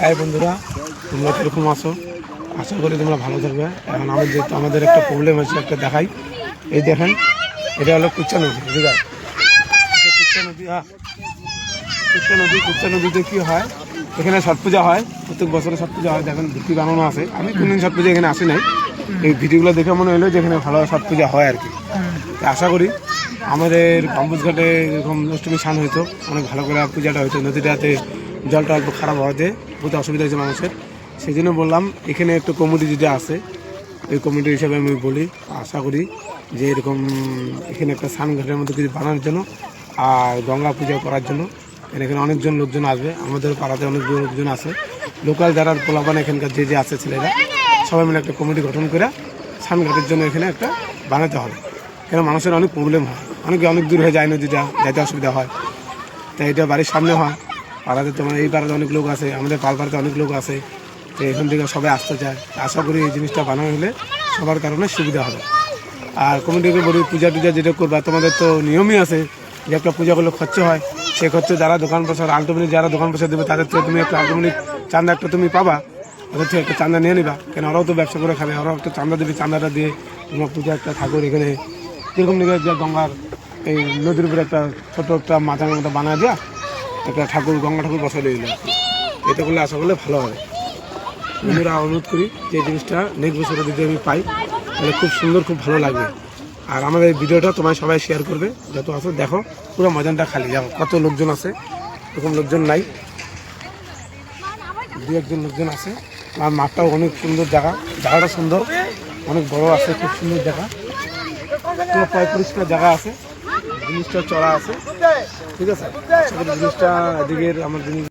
হ্যাঁ বন্ধুরা, তোমরা কীরকম আছো? আশা করি তোমরা ভালো থাকবে। এখন আমাদের একটা প্রবলেম আছে, একটা দেখাই। এই দেখেন, এটা হলো কুচ্চা নদী। বুঝা কুচ্চা নদী। হ্যাঁ, কুচ্চা নদীতে কী হয়, এখানে ছট পূজা হয়, প্রত্যেক বছরে ছট পূজা হয়। দেখেন ভিত্তি বানানো আছে। আমি কোনদিন ছট পূজা এখানে আসি নাই, এই ভিডিওগুলো দেখে মনে হলো যে এখানে ভালো ছট পূজা হয় আর কি। আশা করি আমাদের গম্বুজঘাটে এরকম অষ্টমী স্নান হইতো, অনেক ভালো করে পূজাটা হইতো। নদীটাতে জলটা অল্প খারাপ হওয়াতে বহুত অসুবিধা হয়েছে মানুষের। সেই জন্য বললাম এখানে একটু কমিটি যেটা আছে, এই কমিটি হিসাবে আমি বলি, আশা করি যে এরকম এখানে একটা স্নানঘাটের মধ্যে কিছু বানানোর জন্য আর গঙ্গা পূজা করার জন্য। এখানে অনেকজন লোকজন আসবে, আমাদের পাড়াতে অনেক লোকজন আছে, লোকাল যারা পোলাপান এখানকার যে আছে ছেলেরা, সবাই মিলে একটা কমিটি গঠন করে স্নানঘাটের জন্য এখানে একটা বানাতে হবে। কেন মানুষের অনেক প্রবলেম হয়, অনেক দূর হয়ে যায়, নদীটা যাইতে অসুবিধা হয়। তাই এটা বাড়ির সামনে হয়, পাড়াতে তোমার এই পাড়াতে অনেক লোক আছে, আমাদের পাড়াতে অনেক লোক আছে, তো এখান থেকে সবাই আসতে চায়। আশা করি এই জিনিসটা বানানো হলে সবার কারণে সুবিধা হবে। আর কমিটিকে বলি, পূজা টুজা যেটা করবা, তোমাদের তো নিয়মই আছে যে একটা পূজা করলে খরচ হয়। সে খরচ যারা দোকান পয়সা আলটিমেটলি যারা দোকান পয়সা দেবে তাদের থেকে তুমি একটা আলটিমেটলি চাঁদা একটা তুমি পাবা, ওদের থেকে একটা চাঁদা নিয়ে নিবা। কেন ওরাও তো ব্যবসা করে খাবে, ওরাও একটা চাঁদা দেবে। চাঁদাটা দিয়ে তোমার পূজা একটা ঠাকুর এখানে যেরকম দিকে যে গঙ্গার এই নদীর উপরে একটা ছোটো একটা মাথার মতো বানায় দেওয়া, একটা ঠাকুর গঙ্গা ঠাকুর বসাই দিল। এটা করলে আশা করলে ভালো হবে। বন্ধুরা অনুরোধ করি যে জিনিসটা নেক্সট বছরে যদি আমি পাই তাহলে খুব সুন্দর, খুব ভালো লাগবে। আর আমাদের এই ভিডিওটা তোমায় সবাই শেয়ার করবে, যত আসো দেখো পুরো ময়দানটা খালি। দেখো কত লোকজন আছে, এরকম লোকজন নাই, দু একজন লোকজন আছে। আর মাঠটাও অনেক সুন্দর জায়গা, জায়গাটা সুন্দর, অনেক বড় আছে, খুব সুন্দর জায়গা, পুরো পরিষ্কার জায়গা আছে, জিনিসটা চড়া আছে। ঠিক আছে, জিনিসটা এদিকের আমার জিনিস